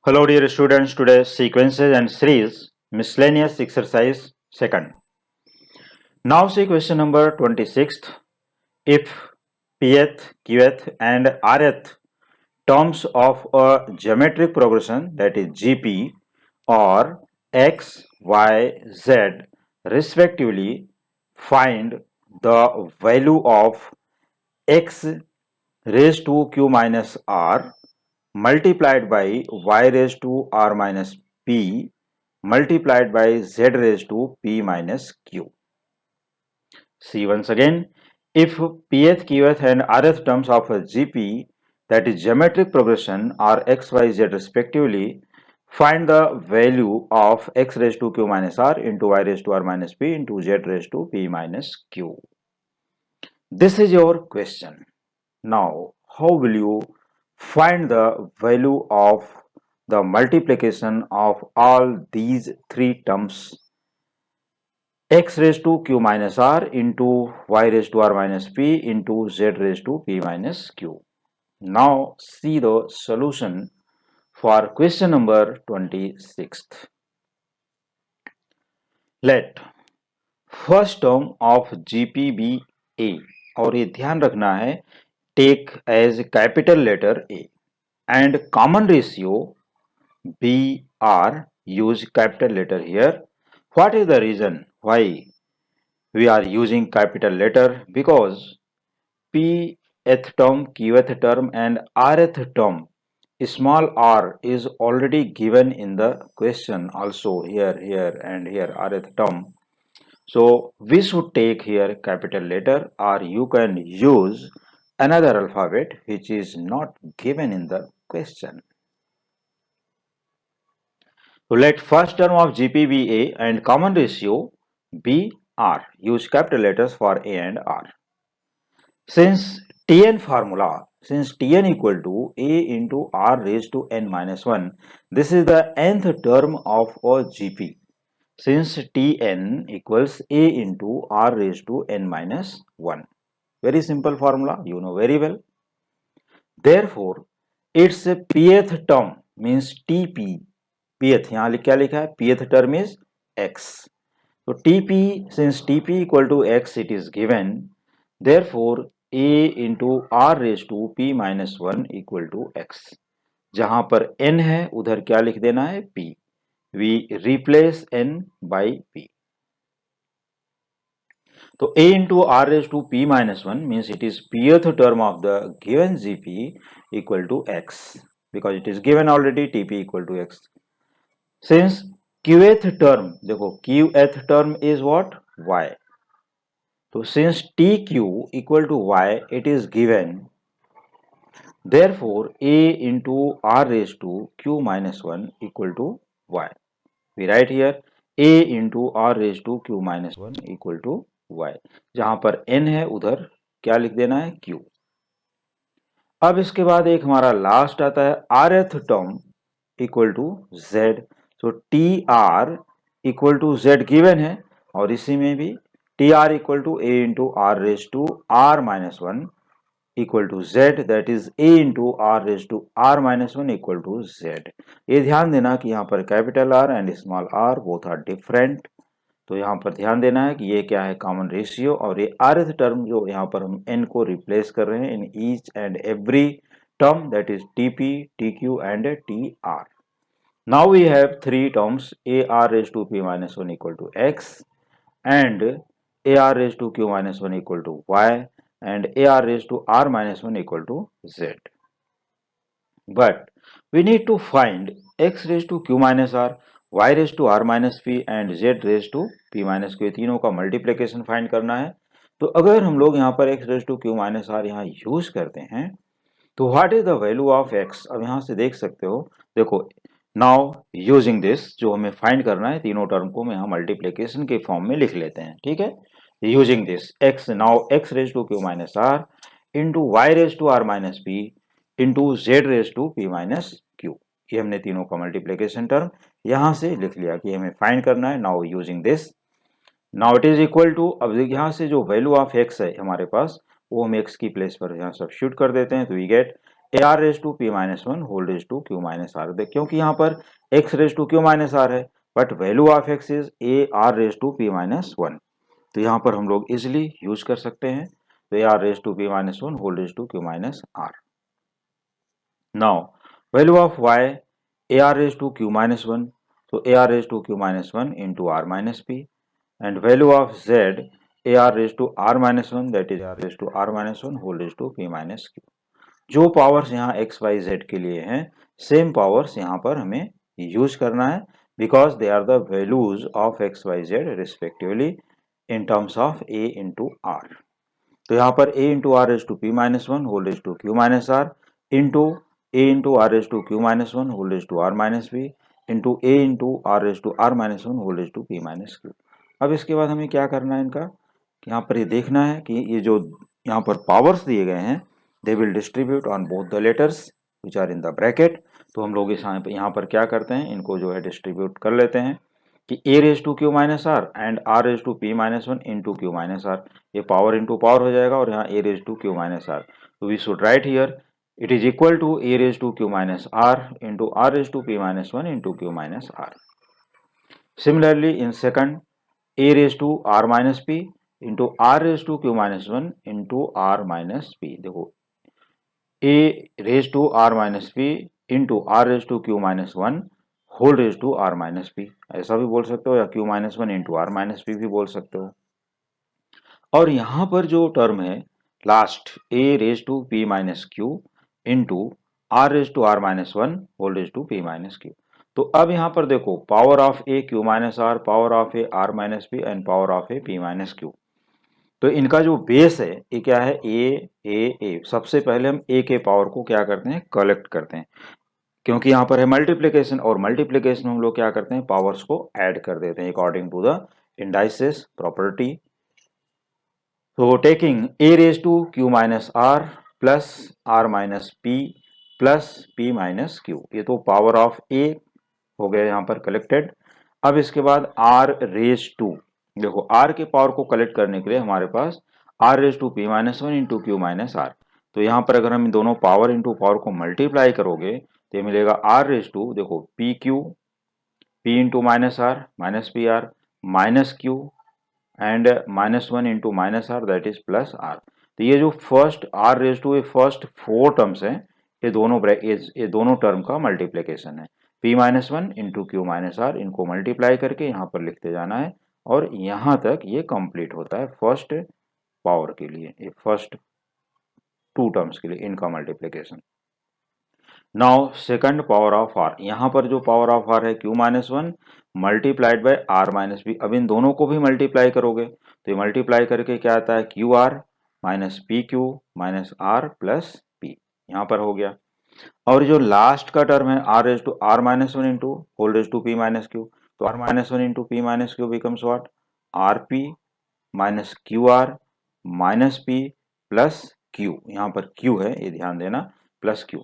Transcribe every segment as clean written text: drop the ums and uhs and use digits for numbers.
Hello dear students, today sequences and series miscellaneous exercise second. Now see question number 26th. If pth, qth and rth terms of a geometric progression, that is GP, or x, y, z respectively, find the value of x raised to q minus r multiplied by y raised to r minus p multiplied by z raised to p minus q. See once again, if pth, qth and rth terms of a GP, that is geometric progression, are x, y, z respectively, find the value of x raised to q minus r into y raised to r minus p into z raised to p minus q. This is your question. Now, how will you find the value of the multiplication of all these three terms, x raised to q minus r into y raised to r minus p into z raised to p minus q. Now see the solution for question number 26th. Let first term of GP be a, और ये ध्यान रखना है, take as capital letter A, and common ratio B R, use capital letter here. What is the reason why we are using capital letter? Because pth term, qth term and rth term, small r, is already given in the question also, here and here, rth term. So we should take here capital letter, or you can use another alphabet which is not given in the question. So let first term of GP be A and common ratio be R. Use capital letters for A and R. Since Tn formula, since Tn equal to A into R raised to n minus 1, this is the nth term of a GP. Since Tn equals A into R raised to n minus 1. Very simple formula, you know very well. Therefore, its pth term means Tp. Pth, यहाँ क्या लिखा है? Pth term is x. So Tp, since Tp equal to x, it is given. Therefore, A into R raised to P minus 1 equal to x. जहां पर n है उधर क्या लिख देना है? P. We replace n by P. So A into R raised to P minus 1 means it is pth term of the given GP equal to x, because it is given already Tp equal to x. Since qth term, देखो qth term is what? Y. So since tq equal to y, it is given. Therefore, A into R raised to q minus 1 equal to y. We write here A into R raised to q minus 1 equal to y. जहां पर n है उधर क्या लिख देना है? q. अब इसके बाद एक हमारा लास्ट आता है rth term equal to z. So T R equal to z given है, और इसी में भी T R equal to A into are raise to are minus 1 equal to z, that is a into are raise to are minus 1 equal to z. ये ध्यान देना कि यहाँ पर capital R and small R both are different, तो यहाँ पर ध्यान देना है कि ये क्या है? Common ratio. और ये rth टर्म जो यहाँ पर हम n को रिप्लेस कर रहे हैं in each and every term, that is Tp, Tq and Tr. Now we have three terms: AR raised to P minus 1 equal to X, and AR raised to Q minus 1 equal to Y, and AR raised to R minus 1 equal to Z. But we need to find X raised to Q minus R, Y raised to R minus P and Z raised to P minus Q. तीनों का multiplication find करना है. तो अगर हम लोग यहाँ पर X raised to Q minus R यहाँ यूज करते हैं तो what is the value of X? अब यहाँ से देख सकते हो, देखो नाउ यूजिंग दिस, जो हमें फाइंड करना है तीनों टर्म को हम यहाँ मल्टीप्लिकेशन के फॉर्म में लिख लेते हैं. ठीक है, using this x, now x raise to q minus are into Y raise to are minus P into Z raise to P minus Q. ये हमने तीनों का मल्टीप्लिकेशन टर्म यहाँ से लिख लिया कि हमें फाइंड करना है. Now using this, now it is equal to, अब यहाँ से जो वैल्यू ऑफ x है हमारे पास, वो हम x की प्लेस पर यहाँ सब्स्टिट्यूट कर देते हैं, तो we get a r raise to P minus one whole raise to Q minus r. देख क्योंकि यहाँ पर x raise to Q minus r है, but value of x is a r raise to P minus one, तो यहाँ पर हम लोग इजिली यूज कर सकते हैं। तो a r raise to P minus one whole raise to Q minus r. Now value of y a r raise to Q minus one, तो a r raise to Q minus one into are minus P, and value of z a r raise to are minus one, that is r raise to are minus one whole raise to P minus q. जो powers यहाँ x Y Z के लिए हैं, same powers यहाँ पर हमें use करना है, because they are the values of X Y Z respectively in terms of A into R. तो यहाँ पर a into are raise to P minus one whole raise to Q minus are into A into are raise to Q minus one whole raise to are minus B into A into are raise to are minus one whole raise to P minus Q. अब इसके बाद हमें क्या करना है, इनका यहाँ पर ये देखना है कि ये जो यहाँ पर पावर्स दिए गए हैं, they will distribute on both the letters which are in the bracket. तो हम लोग इस यहाँ पर क्या करते हैं, इनको जो है डिस्ट्रीब्यूट कर लेते हैं कि a raise to Q minus r and r raise to P minus one into Q minus r, ये पावर इंटू पावर हो जाएगा और यहाँ a raise to Q minus r. तो we should write here it is equal to a raise to Q minus are into r raise to P minus one into Q minus r. Similarly in second a raise to r minus p into r raise to Q minus one into r minus p। देखो a raise to r minus p into r raise to Q minus one whole raise to are minus P, ऐसा भी बोल सकते हो, या Q minus one into are minus P भी बोल सकते हो। और यहाँ पर जो टर्म है last A raise to P minus Q into are raise to are minus one whole raise to P minus Q. तो अब यहाँ पर देखो power of A Q minus R, power of A R minus P and power of A P minus Q. तो इनका जो base है ये क्या है, ए। सबसे पहले हम ए के पावर को क्या करते हैं, कलेक्ट करते हैं, क्योंकि यहाँ पर है मल्टीप्लिकेशन, और मल्टीप्लिकेशन में हम लोग क्या करते हैं, पावर्स को ऐड कर देते हैं according to the indices property. तो taking a raise to Q minus are plus r minus p minus Q, ये तो पावर ऑफ ए हो गया यहाँ पर कलेक्टेड। अब इसके बाद आर रेज टू, देखो आर के पावर को कलेक्ट करने के लिए हमारे पास r raise to P minus one into Q minus r. तो यहाँ पर अगर हम इन दोनों पावर इंटू पावर को मल्टीप्लाई करोगे तो ये मिलेगा आर रेज टू, देखो p q, p into minus r minus q and minus one into minus r that is plus r. तो ये जो फर्स्ट आर रेज टू, ये फर्स्ट फोर टर्म्स हैं, ये दोनों टर्म का मल्टीप्लीकेशन है। P minus one into Q minus R, इनको मल्टीप्लाई करके यहाँ पर लिखते जाना है और यहाँ तक ये कंप्लीट होता है फर्स्ट पावर के लिए, ये फर्स्ट टू टर्म्स के लिए इनका multiplication. Now second power of R, यहाँ पर जो पावर ऑफ आर है Q minus one multiplied by R minus B. अब इन दोनों को भी मल्टीप्लाई करोगे तो ये मल्टीप्लाई करके क्या आता है, Q are minus P Q minus are plus P, यहाँ पर हो गया। और जो लास्ट का टर्म है r raise to are minus one into whole raise to P minus Q, तो r minus one into p minus q becomes what, r p minus Q R minus P plus q, यहाँ पर Q है ये ध्यान देना, plus Q.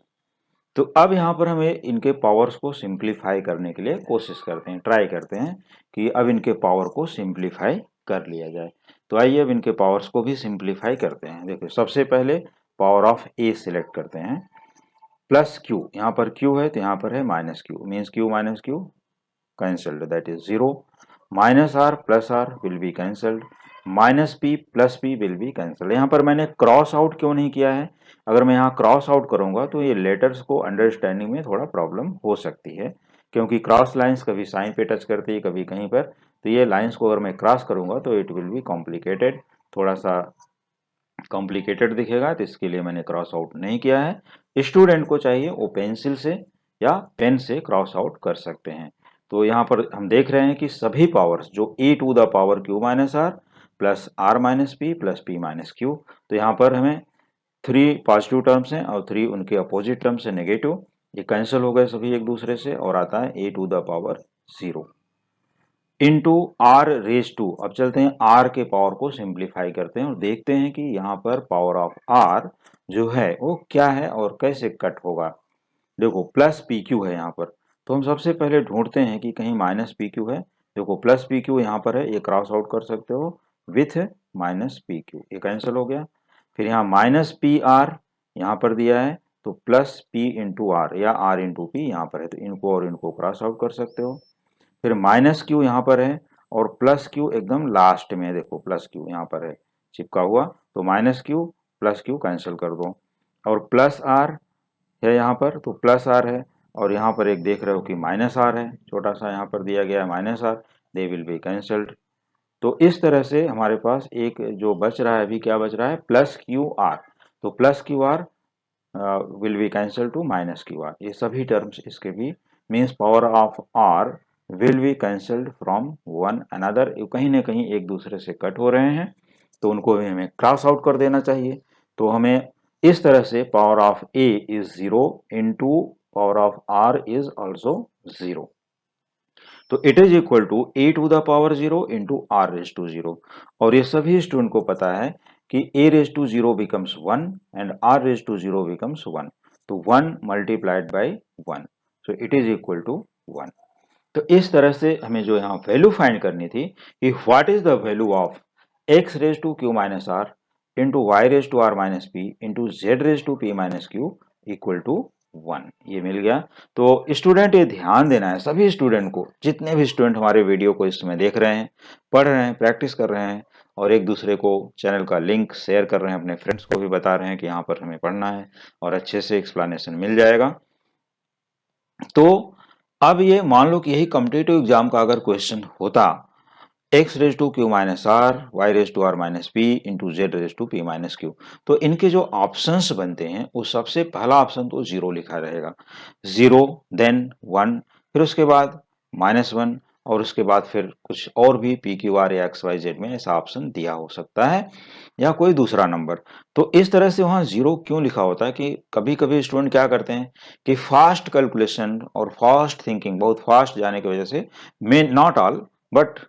तो अब यहाँ पर हमें इनके पावर्स को सिंप्लीफाई करने के लिए कोशिश करते हैं, ट्राई करते हैं कि अब इनके पावर को सिंप्लीफाई कर लिया जाए। तो आइए अब इनके पावर्स को भी सिंप्लीफाई करते हैं। देखिए सबसे पहले पावर ऑफ ए सिलेक्ट करते हैं, प्लस क्यू, यहाँ पर क्यू है तो यहाँ पर है minus Q, means Q minus Q cancelled that is zero, minus are plus R will be cancelled, minus P plus P will be cancelled. यहाँ पर मैंने क्रॉस आउट क्यों नहीं किया है, अगर मैं यहाँ क्रॉस आउट करूंगा तो ये लेटर्स को अंडरस्टैंडिंग में थोड़ा प्रॉब्लम हो सकती है, क्योंकि क्रॉस लाइंस कभी साइन पे टच करती है कभी कहीं पर, तो ये लाइंस को अगर मैं क्रॉस करूंगा तो इट विल बी कॉम्प्लिकेटेड, थोड़ा सा कॉम्प्लिकेटेड दिखेगा, तो इसके लिए मैंने क्रॉस आउट नहीं किया है। स्टूडेंट को चाहिए वो पेंसिल से या पेन से क्रॉस आउट कर सकते हैं। तो यहाँ पर हम देख रहे हैं कि सभी पावर्स जो a to the power q minus are plus r minus P plus p minus Q, तो यहाँ पर हमें थ्री पॉजिटिव टर्म्स हैं और थ्री उनके अपोजिट टर्म्स है नेगेटिव, ये कैंसिल हो गए सभी एक दूसरे से और आता है a to the power zero into are raise to. अब चलते हैं आर के पावर को सिंप्लीफाई करते हैं और देखते हैं कि यहाँ पर पावर ऑफ आर जो है वो क्या है और कैसे कट होगा। देखो प्लस पी क्यू है यहाँ पर, तो हम सबसे पहले ढूंढते हैं कि कहीं माइनस पी क्यू है। देखो प्लस पी क्यू यहाँ पर है, ये क्रॉस आउट कर सकते हो विथ माइनस पी क्यू, ये कैंसिल हो गया। फिर यहाँ माइनस पी आर यहाँ पर दिया है, तो प्लस पी इंटू आर या आर इंटू पी यहाँ पर है, तो इनको और इनको क्रॉस आउट कर सकते हो। फिर माइनस क्यू यहाँ पर है और प्लस क्यू एकदम लास्ट में है, देखो प्लस क्यू यहाँ पर है चिपका हुआ, तो minus Q plus Q cancel कर दो। और प्लस आर है यहाँ पर, तो प्लस आर है, और यहाँ पर एक देख रहे हो कि माइनस आर है, छोटा सा यहाँ पर दिया गया है minus R, they will be cancelled. तो इस तरह से हमारे पास एक जो बच रहा है अभी, क्या बच रहा है, प्लस क्यू आर, तो plus Q R will be cancel to minus Q R, ये सभी टर्म्स इसके भी means power of R will be cancelled from one another, कहीं ना कहीं एक दूसरे से कट हो रहे हैं, तो उनको भी हमें क्रॉस आउट कर देना चाहिए। तो हमें इस तरह से power of a is zero into power of r is also zero, तो it is equal to a to the power zero into are raise to zero. और ये सभी स्टूडेंट को पता है कि a raise to zero becomes one and r raise to zero becomes one, तो one multiplied by one, so it is equal to one. तो इस तरह से हमें जो यहाँ वैल्यू फाइंड करनी थी कि what is the value of x raise to Q minus are into Y raise to are minus P into Z raise to P minus Q equal to one, ये मिल गया। तो स्टूडेंट ये ध्यान देना है सभी स्टूडेंट को, जितने भी स्टूडेंट हमारे वीडियो को इस समय देख रहे हैं, पढ़ रहे हैं, प्रैक्टिस कर रहे हैं, और एक दूसरे को चैनल का लिंक शेयर कर रहे हैं, अपने फ्रेंड्स को भी बता रहे हैं कि यहाँ पर हमें पढ़ना है और अच्छे से एक्सप्लेनेशन मिल जाएगा। तो अब ये मान लो कि यही कॉम्पिटिटिव एग्जाम का अगर क्वेश्चन होता, x raise to Q minus r y raise to are minus P into Z raise to P minus Q, तो इनके जो ऑप्शंस बनते हैं वो सबसे पहला ऑप्शन तो जीरो लिखा रहेगा, जीरो देन वन, फिर उसके बाद माइनस वन, और उसके बाद फिर कुछ और भी पी क्यू आर या एक्स वाई जेड में ऐसा ऑप्शन दिया हो सकता है या कोई दूसरा नंबर। तो इस तरह से वहाँ जीरो क्यों लिखा होता है कि कभी कभी स्टूडेंट क्या करते हैं कि फास्ट कैलकुलेशन और फास्ट थिंकिंग, बहुत फास्ट जाने की वजह से, may not all but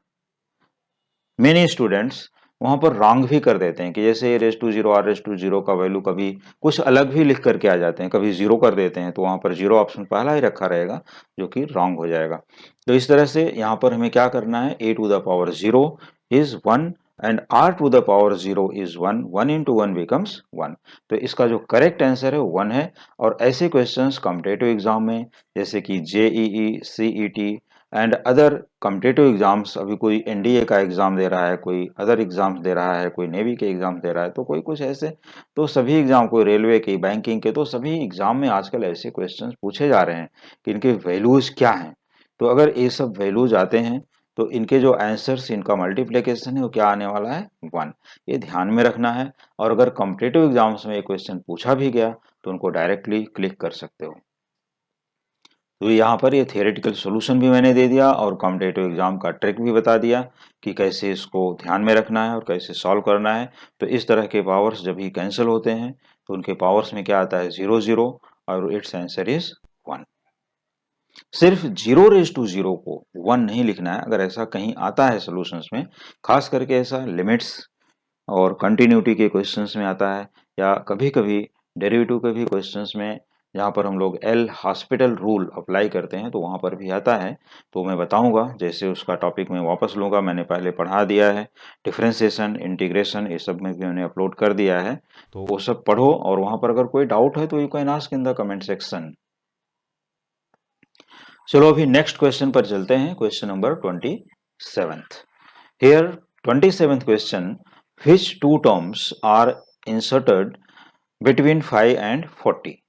many students वहां पर रॉन्ग भी कर देते हैं कि जैसे raise to zero r raise to zero का वैल्यू कभी कुछ अलग भी लिख करके आ जाते हैं, कभी जीरो कर देते हैं, तो वहां पर जीरो ऑप्शन पहला ही रखा रहेगा जो कि रॉन्ग हो जाएगा। तो इस तरह से यहाँ पर हमें क्या करना है, a to the power zero is one and r to the power zero is one, one into one becomes one, तो इसका जो करेक्ट आंसर है वन है। और ऐसे क्वेश्चंस कॉम्पिटिटिव एग्जाम में जैसे कि JEE, CET and other competitive exams, अभी कोई एनडीए का एग्जाम दे रहा है, कोई अदर एग्जाम्स दे रहा है, कोई नेवी के एग्जाम दे रहा है, तो कोई कुछ ऐसे, तो सभी एग्जाम, कोई रेलवे के, बैंकिंग के, तो सभी एग्जाम में आजकल ऐसे क्वेश्चंस पूछे जा रहे हैं कि इनके वैल्यूज क्या हैं। तो अगर ये सब वैल्यूज आते हैं तो इनके जो आंसर्स, इनका मल्टीप्लिकेशन है वो क्या आने वाला है, वन, ये ध्यान में रखना है। और अगर कॉम्पिटिटिव एग्जाम्स में ये क्वेश्चन पूछा भी गया तो उनको डायरेक्टली क्लिक कर सकते हो। तो यहाँ पर ये थियोरेटिकल सॉल्यूशन भी मैंने दे दिया और कॉम्पिटिटिव एग्जाम का ट्रिक भी बता दिया कि कैसे इसको ध्यान में रखना है और कैसे सॉल्व करना है। तो इस तरह के पावर्स जब भी कैंसिल होते हैं तो उनके पावर्स में क्या आता है, जीरो जीरो, और इट्स आंसर इज वन। सिर्फ जीरो रेज टू जीरो को वन नहीं लिखना है, अगर ऐसा कहीं आता है सॉल्यूशंस में, खास करके ऐसा लिमिट्स और कंटिन्यूटी के क्वेश्चंस में आता है, या कभी कभी डेरिवेटिव के भी क्वेश्चंस में जहाँ पर हम लोग एल हॉस्पिटल रूल अप्लाई करते हैं तो वहाँ पर भी आता है, तो मैं बताऊंगा, जैसे उसका टॉपिक मैं वापस लूँगा, मैंने पहले पढ़ा दिया है, डिफरेंशिएशन, इंटीग्रेशन, ये सब में भी मैंने अपलोड कर दिया है, तो वो सब पढ़ो, और वहाँ पर अगर कोई डाउट है तो you can ask in the comment section. चलो अभी नेक्स्ट क्वेश्चन पर चलते हैं, question number 27th। Here 27th question, which two terms are inserted between 5 and 40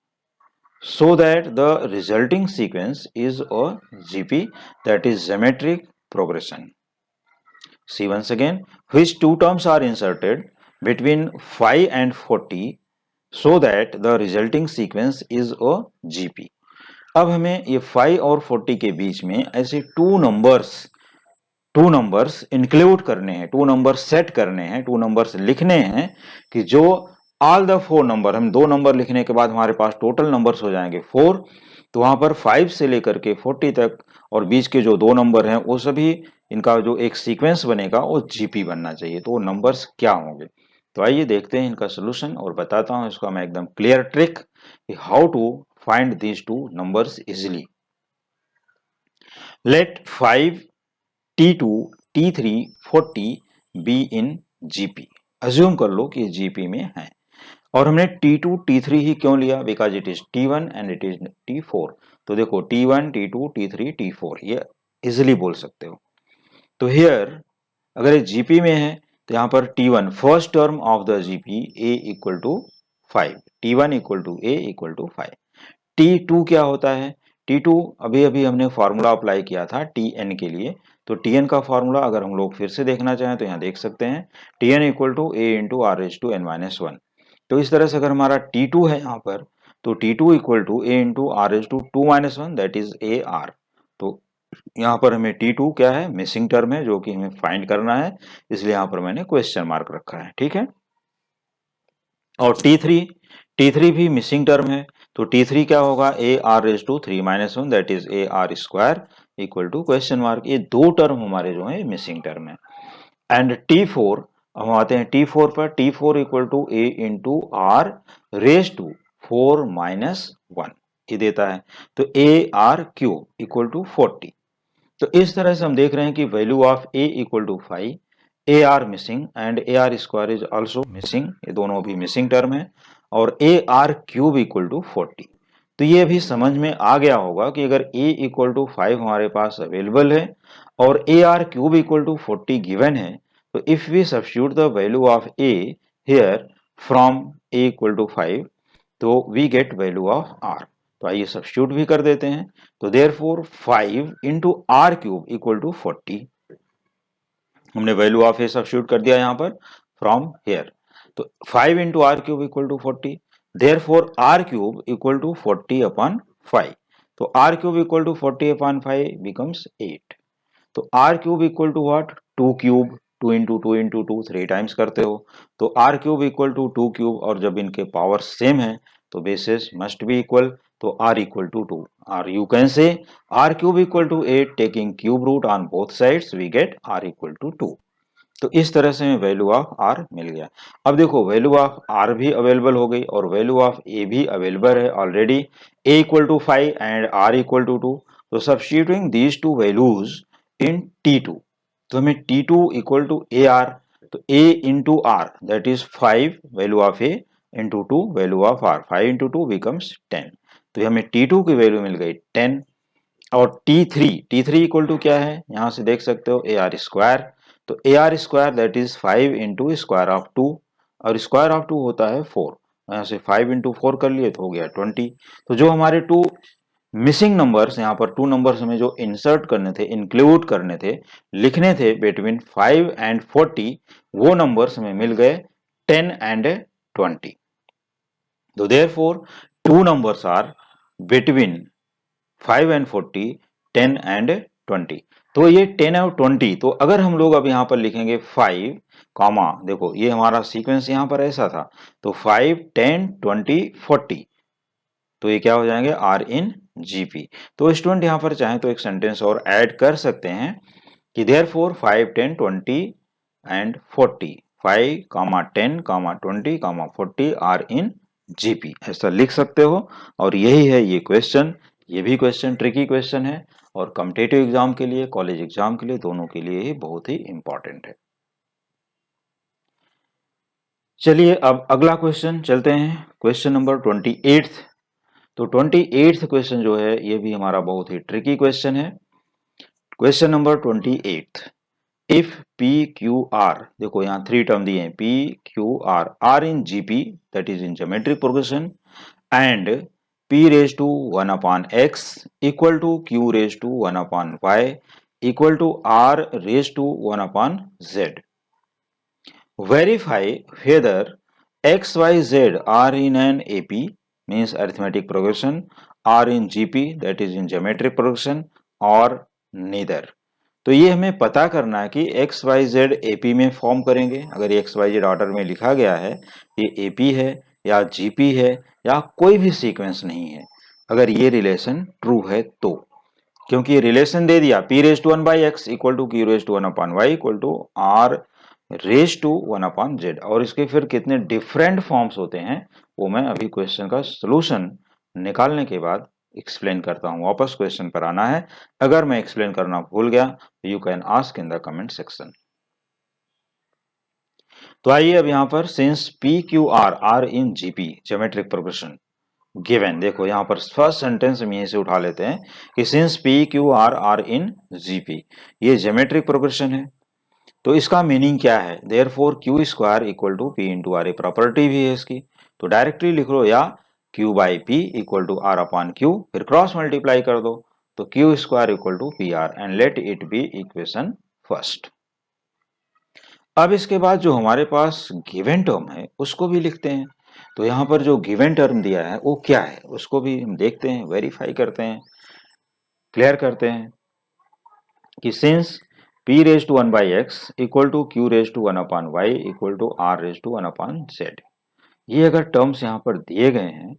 so that the resulting sequence is a GP, that is geometric progression. See once again, which two terms are inserted between 5 and 40 so that the resulting sequence is a GP। अब हमें ये 5 और 40 के बीच में ऐसे two numbers include करने हैं, two numbers set करने हैं, टू नंबर्स लिखने हैं कि जो ऑल द फोर नंबर, हम दो नंबर लिखने के बाद हमारे पास टोटल नंबर्स हो जाएंगे फोर, तो वहां पर 5 से लेकर के 40 तक और बीच के जो दो नंबर हैं वो सभी, इनका जो एक सीक्वेंस बनेगा वो जीपी बनना चाहिए। तो वो नंबर्स क्या होंगे, तो आइए देखते हैं इनका सोल्यूशन और बताता हूं इसका मैं एकदम clear trick how to find these two numbers easily. Let 5 T2, T3, 40 be in GP, assume कर लो कि जीपी में है। और हमने T2 T3 ही क्यों लिया, because it is T1 and it is T4। तो देखो T1 T2 T3 T4 ये इजिली बोल सकते हो। तो हियर अगर ये जीपी में है तो यहाँ पर T1 first term of the GP A equal to 5, T1 equal to A equal to 5। T2 क्या होता है, T2 अभी अभी हमने फॉर्मूला अप्लाई किया था Tn के लिए, तो Tn का फॉर्मूला अगर हम लोग फिर से देखना चाहें तो यहाँ देख सकते हैं Tn equal to A into are raise to n minus one. तो इस तरह से अगर हमारा T2 है यहाँ पर, तो T2 equal to A into are raise to two minus one, that is a r. तो यहाँ पर हमें T2 क्या है, मिसिंग टर्म है जो कि हमें फाइंड करना है, इसलिए यहाँ पर मैंने क्वेश्चन मार्क रखा है, ठीक है। और T3 भी मिसिंग टर्म है, तो T3 क्या होगा, a r raise to three minus one, that is a r square equal to question mark. ये दो टर्म हमारे जो है मिसिंग टर्म है। एंड T4, हम आते हैं T4 पर, T4 equal to A into are raise to four minus one, ये देता है। तो a r cube equal to 40। तो इस तरह से हम देख रहे हैं कि value of a equal to 5, a r missing and a r square is also missing, ये दोनों भी मिसिंग टर्म है। और a r cube equal to 40। तो ये भी समझ में आ गया होगा कि अगर ए इक्वल टू 5 हमारे पास अवेलेबल है और a r cube equal to 40 given है, तो if we substitute the value of a here from a equal to 5, तो we get value of r. तो आइए सब्स्टिट्यूट भी कर देते हैं। तो therefore 5 into r cube equal to 40, हमने वैल्यू ऑफ ए सब्स्टिट्यूट कर दिया यहाँ पर फ्रॉम हेयर। तो 5 into r cube equal to 40, therefore r cube equal to 40 upon 5। तो r cube equal to 40 upon 5 becomes 8। तो r cube equal to what, two cube, two into two three times करते हो, तो r cube equal to two cube, और जब इनके power same है तो बेसिस मस्ट बी इक्वल, तो आर इक्वल टू टू, और यू कैन से are cube equal to 8 taking cube root on both sides we get r equal to 2। तो इस तरह से हमें वैल्यू ऑफ आर मिल गया। अब देखो वैल्यू ऑफ आर भी अवेलेबल हो गई और वैल्यू ऑफ ए भी अवेलेबल है already, a equal to 5 and r equal to 2। तो substituting these two values in T2, तो हमें T2 equal to a r, तो A into r that is 5 value of A into 2 value of r, 5 into 2 becomes 10। तो हमें T2 की value मिल गई 10। और T3 इक्वल टू क्या है, यहां से देख सकते हो ए आर स्क्वायर, तो a r square that is 5 into square of 2, और स्क्वायर ऑफ 2 होता है 4, यहाँ से 5 इंटू 4 कर लिए तो हो गया 20। तो जो हमारे टू मिसिंग नंबर्स, यहाँ पर टू नंबर्स हमें जो इंसर्ट करने थे, इंक्लूड करने थे, लिखने थे बिटवीन 5 एंड 40, वो नंबर्स हमें मिल गए 10 एंड 20। तो therefore two numbers are between 5 and 40, 10 and 20। तो ये 10 और 20, तो अगर हम लोग अब यहाँ पर लिखेंगे 5 कॉमा, देखो ये हमारा सीक्वेंस यहाँ पर ऐसा था, तो 5 10 20 40, तो ये क्या हो जाएंगे, आर इन जीपी। तो स्टूडेंट यहाँ पर चाहे तो एक सेंटेंस और ऐड कर सकते हैं कि therefore 5 10 20 and 40, 5 comma 10 comma 20 comma 40 are in GP, ऐसा लिख सकते हो। और यही है ये क्वेश्चन। ये भी क्वेश्चन ट्रिकी क्वेश्चन है और कॉम्पिटिटिव एग्जाम के लिए, कॉलेज एग्जाम के लिए, दोनों के लिए ही बहुत ही इंपॉर्टेंट है। चलिए अब अगला क्वेश्चन चलते हैं, क्वेश्चन नंबर 28। तो 28th क्वेश्चन जो है ये भी हमारा बहुत ही ट्रिकी क्वेश्चन है। Question number 28, if p q r, देखो यहाँ थ्री टर्म दिए हैं, p q r, are in GP that is in geometric progression, and p raise to 1 upon x equal to q raise to 1 upon y equal to r raise to 1 upon z, verify whether x y z are in an AP means arithmetic progression, are in GP that is in geometric progression, or neither। तो ये हमें पता करना है कि x Y Z AP में form करेंगे। अगर एक्स वाई जेड ऑर्डर में लिखा गया है, ये एपी है या जीपी है या कोई भी सीक्वेंस नहीं है, अगर ये रिलेशन ट्रू है तो, क्योंकि ये रिलेशन दे दिया p raise to 1 by x equal to q raise to 1 upon y equal to r raise to 1 upon z, और इसके फिर कितने डिफरेंट फॉर्म्स होते हैं वो मैं अभी क्वेश्चन का सोल्यूशन निकालने के बाद एक्सप्लेन करता हूं। वापस क्वेश्चन पर आना है, अगर मैं एक्सप्लेन करना भूल गया तो you can ask in the comment section. तो आइए अब यहाँ पर since p q r are in GP geometric progression given, देखो यहाँ पर फर्स्ट सेंटेंस हम यहीं से उठा लेते हैं कि since p q r are in GP, ये ज्योमेट्रिक प्रोग्रेशन है। तो इसका मीनिंग क्या है, therefore q square equal to p into r, a property भी है इसकी, तो डायरेक्टली लिख लो, या q by p equal to r upon q, फिर क्रॉस मल्टीप्लाई कर दो, तो q square equal to p r and let it be equation first. अब इसके बाद जो हमारे पास गिवन टर्म है उसको भी लिखते हैं। तो यहाँ पर जो गिवन टर्म दिया है वो क्या है उसको भी हम देखते हैं, वेरीफाई करते हैं, क्लियर करते हैं कि since p raise to 1 by x equal to q raise to 1 upon y equal to r raise to 1 upon z, ये अगर टर्म्स यहाँ पर दिए गए हैं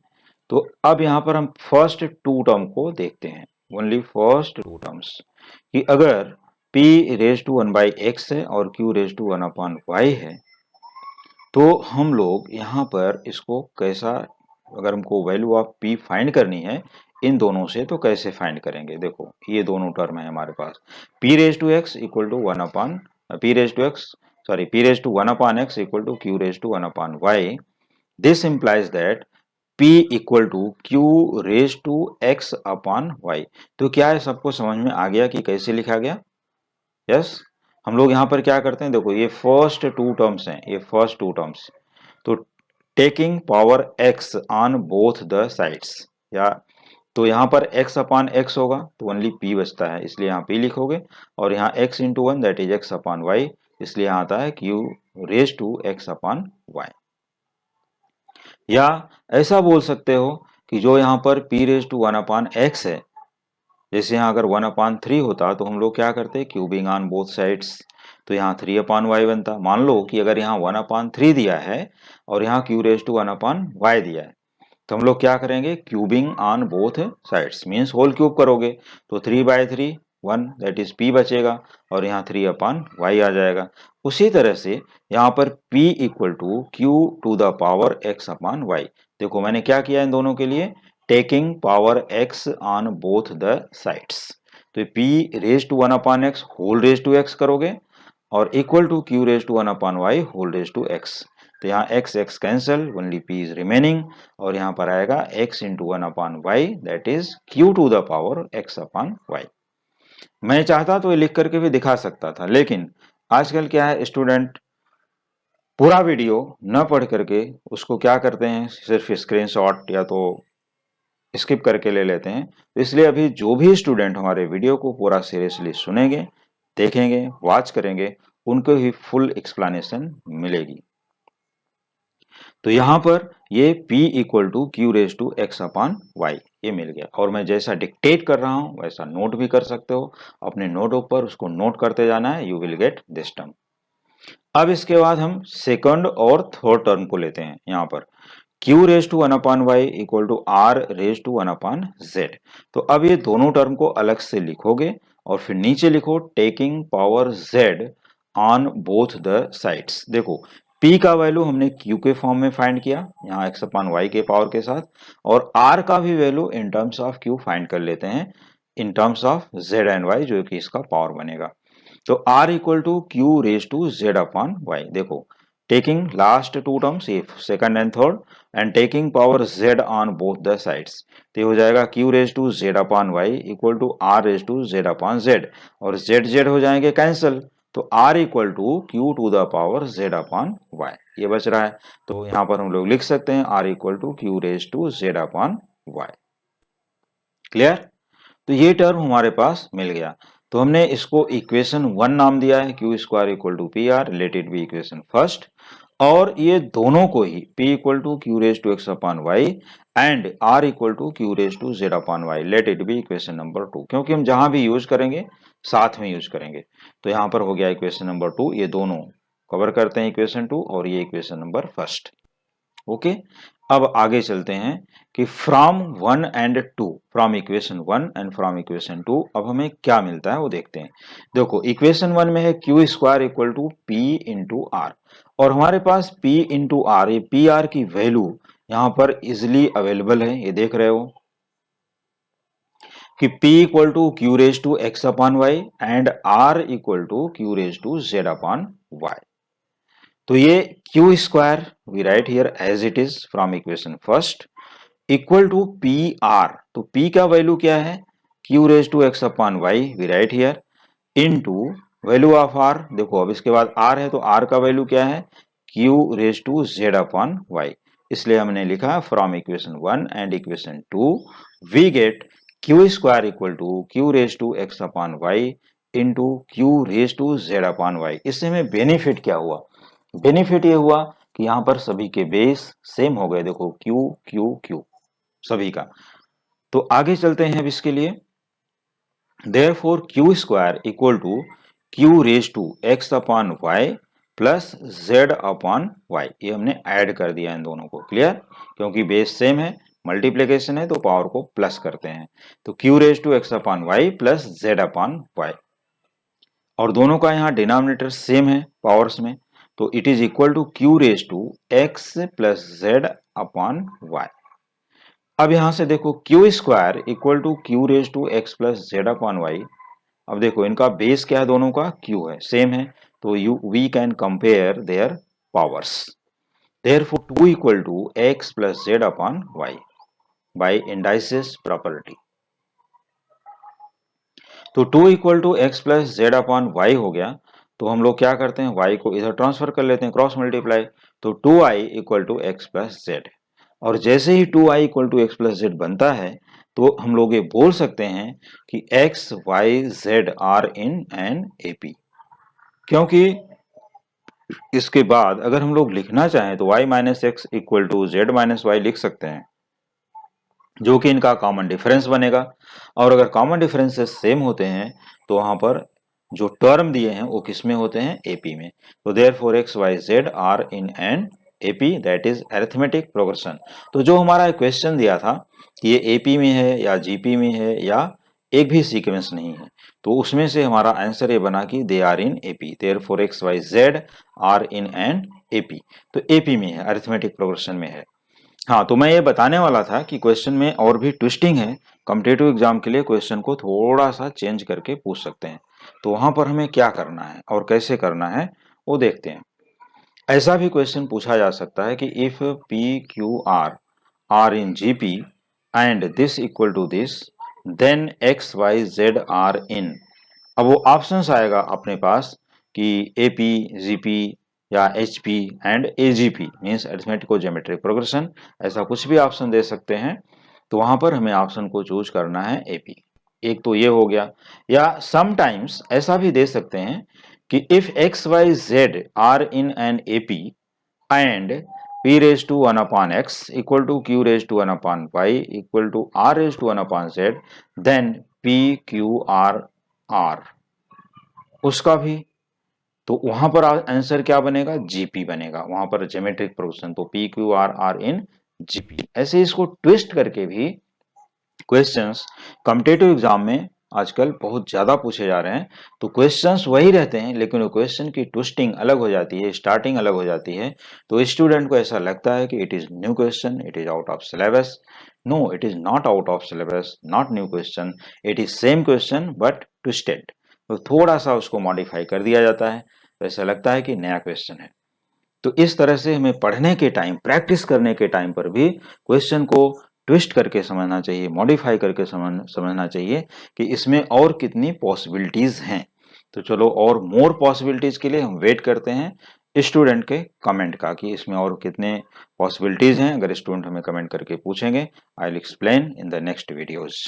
तो अब यहाँ पर हम फर्स्ट टू टर्म को देखते हैं, ओनली फर्स्ट टू टर्म्स, कि अगर p raise to 1 by x है और q raise to 1 upon y है, तो हम लोग यहाँ पर इसको कैसा, अगर हमको वैल्यू ऑफ p फाइंड करनी है इन दोनों से तो कैसे फाइंड करेंगे। देखो ये दोनों टर्म है हमारे पास, p raise to x equal to 1 upon p raise to x, sorry p raise to 1 upon x equal to q raise to 1 upon y, this implies that p equal to q raise to x upon y। तो क्या है, सबको समझ में आ गया कि कैसे लिखा गया? यस, हम लोग यहाँ पर क्या करते हैं, देखो ये फर्स्ट टू टर्म्स हैं, ये फर्स्ट टू टर्म्स, तो taking power x on both the sides, या तो यहाँ पर x अपॉन एक्स होगा तो ओनली p बचता है, इसलिए यहाँ p लिखोगे, और यहाँ x into one that is x upon y, इसलिए यहाँ आता है q raise to x upon y. या ऐसा बोल सकते हो कि जो यहाँ पर p raise to 1 upon x है, जैसे यहाँ अगर 1 अपॉन 3 होता तो हम लोग क्या करते, क्यूबिंग ऑन बोथ साइड्स, तो यहाँ 3 अपॉन वाई बनता। मान लो कि अगर यहाँ 1 अपॉन 3 दिया है और यहाँ q raise to 1 upon y दिया है, तो हम लोग क्या करेंगे, cubing on both sides means whole cube करोगे, तो 3/3 1 दैट इज p बचेगा, और यहाँ 3 अपॉन वाई आ जाएगा। उसी तरह से यहाँ पर p equal to q to the power x upon y, देखो मैंने क्या किया इन दोनों के लिए, taking power x on both the sides, तो p raise to 1 upon x whole raise to x करोगे, और equal to q raise to 1 upon y whole raise to x, तो यहाँ x x cancel, only p is remaining, और यहाँ पर आएगा x into 1 upon Y that is q to the power x upon y. मैं चाहता तो ये लिख करके भी दिखा सकता था, लेकिन आजकल क्या है, स्टूडेंट पूरा वीडियो न पढ़ करके उसको क्या करते हैं, सिर्फ स्क्रीनशॉट या तो स्किप करके ले लेते हैं। तो इसलिए अभी जो भी स्टूडेंट हमारे वीडियो को पूरा सीरियसली सुनेंगे, देखेंगे, वॉच करेंगे, उनको ही फुल एक्सप्लेनेशन मिलेगी। तो यहाँ पर ये p equal to q raise to x upon y ये मिल गया, और मैं जैसा डिक्टेट कर रहा हूं वैसा नोट भी कर सकते हो, अपने नोटों पर उसको नोट करते जाना है, you will get this term. अब इसके बाद हम सेकंड और थर्ड टर्म को लेते हैं, यहाँ पर q raise to 1 upon y equal to r raise to 1 upon z. तो अब ये दोनों टर्म को अलग से लिखोगे और फिर नीचे लिखो taking power z on both the sides. देखो p का वैल्यू हमने q के फॉर्म में फाइंड किया यहाँ x अपॉन वाई के पावर के साथ, और r का भी value in terms of q find कर लेते हैं in terms of z and y, जो कि इसका पावर बनेगा। तो r equal to q raise to z upon y, देखो टेकिंग लास्ट टू टर्म्स ये second and third and taking power z on both the sides, तो हो जाएगा q raise to z upon y equal to r raise to z upon z, और z z हो जाएंगे cancel, तो r equal to q to the power z upon y ये बच रहा है। तो यहाँ पर हम लोग लिख सकते हैं r equal to q raise to z upon y. Clear? तो ये टर्म हमारे पास मिल गया, तो हमने इसको इक्वेशन 1 नाम दिया है, q square equal to p r, let it be equation first, और ये दोनों को ही p equal to q raise to x upon y and r equal to q raise to z upon y, let it be equation number 2, क्योंकि हम जहां भी use करेंगे साथ में यूज करेंगे। तो यहाँ पर हो गया इक्वेशन नंबर 2, ये दोनों कवर करते हैं इक्वेशन 2 और ये इक्वेशन नंबर फर्स्ट। ओके, अब आगे चलते हैं कि from 1 and 2, from equation 1 and from equation 2 अब हमें क्या मिलता है वो देखते हैं। देखो इक्वेशन 1 में है q square equal to p into r, और हमारे पास p इंटू आर, ये पी आर की वैल्यू यहाँ पर इजिली अवेलेबल है, ये देख रहे हो कि p equal to q raise to x upon y and r equal to q raise to z upon y. तो ये q square we write here as it is from equation first equal to p r. तो p का value क्या है, q raise to x upon y we write here into value of r. देखो अब इसके बाद आर है तो आर का वैल्यू क्या है, q raise to z upon y. इसलिए हमने लिखा from equation 1 and equation 2 we get q square equal to q raise to x upon y into q raise to z upon y. इससे हमें benefit क्या हुआ, benefit ये हुआ कि यहाँ पर सभी के बेस सेम हो गए। देखो क्यू क्यू क्यू सभी का। तो आगे चलते हैं अब इसके लिए। Therefore, q square equal to q raised to x upon y plus z upon y। ये हमने ऐड कर दिया इन दोनों को, क्लियर, क्योंकि बेस सेम है, मल्टीप्लिकेशन है तो पावर को प्लस करते हैं। तो q raise to x upon y plus z upon y, और दोनों का यहाँ डिनोमिनेटर सेम है पावर्स में, तो it is equal to q raise to x plus z upon y. अब यहां से देखो q square equal to q raise to x plus z upon y. अब देखो इनका बेस क्या है, दोनों का क्यू है, सेम है, तो you we can compare their powers. Therefore 2 equal to x plus z upon y by indices property. तो 2 equal to x plus z upon y हो गया, तो हम लोग क्या करते हैं, y को इधर ट्रांसफर कर लेते हैं, क्रॉस मल्टीप्लाई, तो 2i equal to x plus z. और जैसे ही 2i equal to x plus z बनता है तो हम लोग ये बोल सकते हैं कि x y z are in an AP. क्योंकि इसके बाद अगर हम लोग लिखना चाहें तो y minus x equal to z minus y लिख सकते हैं, जो कि इनका कॉमन डिफरेंस बनेगा। और अगर कॉमन डिफरेंसेस सेम होते हैं तो वहां पर जो टर्म दिए हैं वो किस में होते हैं, एपी में। तो therefore x Y z are in an AP, that is arithmetic progression. तो जो हमारा क्वेश्चन दिया था कि ये एपी में है या जीपी में है या एक भी सीक्वेंस नहीं है, तो उसमें से हमारा आंसर ये बना कि they are in AP. Therefore x Y z are in an AP, तो एपी में है, अरिथमेटिक प्रोग्रेशन में है। हाँ, तो मैं ये बताने वाला था कि क्वेश्चन में और भी ट्विस्टिंग है, कॉम्पिटिटिव एग्जाम के लिए क्वेश्चन को थोड़ा सा चेंज करके पूछ सकते हैं। तो वहां पर हमें क्या करना है और कैसे करना है वो देखते हैं। ऐसा भी क्वेश्चन पूछा जा सकता है कि if p q r are in GP and this equal to this then x Y z are in. अब वो ऑप्शंस आएगा अपने पास कि एपी जीपी या HP and AGP means arithmetico geometric progression, ऐसा कुछ भी ऑप्शन दे सकते हैं। तो वहां पर हमें ऑप्शन को चूज करना है एपी। एक तो ये हो गया, या समटाइम्स ऐसा भी दे सकते हैं कि if x Y z are in an AP and p raised to 1 upon x equal to q raised to 1 upon y equal to r raised to 1 upon z, then p q r r उसका भी। तो वहां पर answer क्या बनेगा, GP बनेगा, वहां पर ज्योमेट्रिक प्रोग्रेशन, तो p q r are in GP. ऐसे इसको ट्विस्ट करके भी क्वेश्चंस कॉम्पिटिटिव एग्जाम में आजकल बहुत ज्यादा पूछे जा रहे हैं। तो क्वेश्चंस वही रहते हैं लेकिन वो क्वेश्चन की ट्विस्टिंग अलग हो जाती है, स्टार्टिंग अलग हो जाती है। तो स्टूडेंट को ऐसा लगता है कि it is new question, it is out of syllabus. No, it is not out of syllabus, not new question, it is same question but twisted. तो थोड़ा सा उसको मॉडिफाई कर दिया जाता है, तो ऐसा लगता है कि नया क्वेश्चन है। तो इस तरह से हमें पढ़ने के टाइम, प्रैक्टिस करने के टाइम पर भी क्वेश्चन को ट्विस्ट करके समझना चाहिए, मॉडिफाई करके समझना चाहिए कि इसमें और कितनी पॉसिबिलिटीज हैं। तो चलो, और मोर पॉसिबिलिटीज के लिए हम वेट करते हैं स्टूडेंट के कमेंट का कि इसमें और कितने पॉसिबिलिटीज हैं। अगर स्टूडेंट हमें कमेंट करके पूछेंगे, I will explain in the next videos.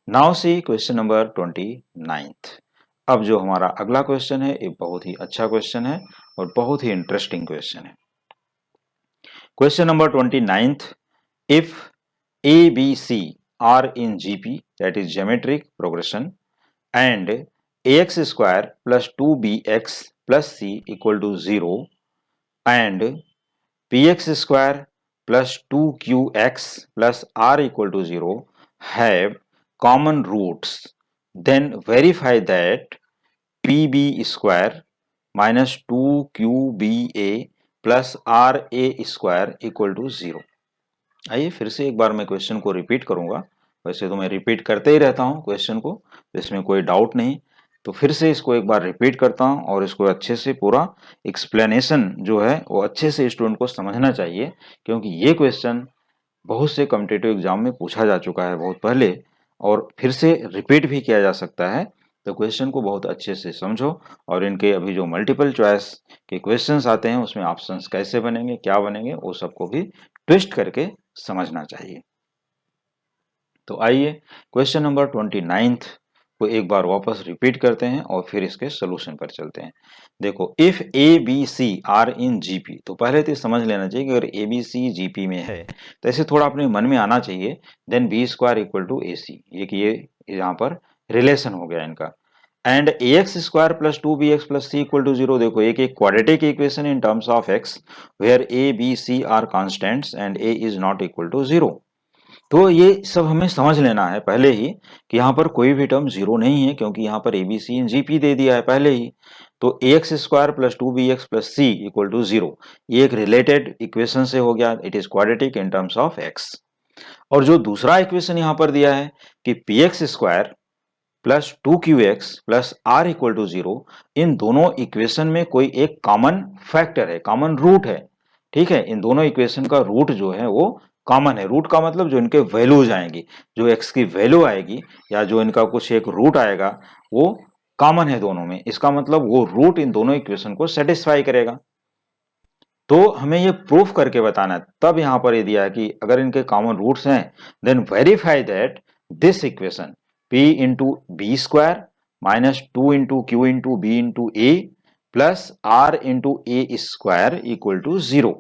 Now see question number 29। अब जो हमारा अगला क्वेश्चन है ये बहुत ही अच्छा क्वेश्चन है और बहुत ही इंटरेस्टिंग क्वेश्चन है। Question number 29, if a b c are in GP that is geometric progression and ax square plus 2bx plus c equal to 0 and px square plus 2qx plus r equal to 0 have common roots, then verify that pb square minus 2qba plus r a square equal to 0। आइए फिर से एक बार मैं question को repeat करूंगा। वैसे तो मैं रिपीट करते ही रहता हूं क्वेश्चन को, तो इसमें कोई डाउट नहीं। तो फिर से इसको एक बार रिपीट करता हूँ और इसको अच्छे से पूरा एक्सप्लेनेशन जो है वो अच्छे से स्टूडेंट को समझना चाहिए, क्योंकि ये क्वेश्चन बहुत से कॉम्पिटिटिव एग्जाम में पूछा जा चुका है बहुत पहले और फिर से रिपीट भी किया जा सकता है। तो क्वेश्चन को बहुत अच्छे से समझो और इनके अभी जो मल्टीपल चॉइस के क्वेश्चंस आते हैं उसमें ऑप्शंस कैसे बनेंगे, क्या बनेंगे, वो सबको भी ट्विस्ट करके समझना चाहिए। तो आइए क्वेश्चन नंबर 29 को एक बार वापस रिपीट करते हैं और फिर इसके सोल्यूशन पर चलते हैं। देखो, if a b c are in GP, तो पहले तो समझ लेना चाहिए कि अगर ए बी सी जीपी में है तो ऐसे थोड़ा अपने मन में आना चाहिए, then b square equal to a c, ये यहाँ पर रिलेशन हो गया इनका। And a x square plus 2bx plus c equal to 0, देखो एक quadratic equation in terms of x where a b c are constants and a is not equal to 0। तो ये सब हमें समझ लेना है पहले ही कि यहाँ पर कोई भी टर्म जीरो नहीं है, क्योंकि यहाँ पर एबीसी इन जीपी दे दिया है पहले ही। तो a x square plus 2bx plus c equal to 0, ये एक रिलेटेड इक्वेशन से हो गया, it is quadratic in terms of x. और जो दूसरा इक्वेशन यहाँ पर दिया है कि p x square plus 2qx plus r equal to 0, इन दोनों इक्वेशन में कोई एक कॉमन फैक्टर है, कॉमन रूट है। ठीक है, इन दोनों इक्वेशन का रूट जो है वो कॉमन है। रूट का मतलब जो इनके वैल्यूज आएंगी, जो एक्स की वैल्यू आएगी या जो इनका कुछ एक रूट आएगा वो कॉमन है दोनों में, इसका मतलब वो रूट इन दोनों इक्वेशन को सेटिस्फाई करेगा। तो हमें ये प्रूफ करके बताना है, तब यहां पर ये दिया है कि अगर इनके कॉमन रूट्स हैं then verify that this equation p into b square minus 2 into q into b into a plus r into a square equal to 0।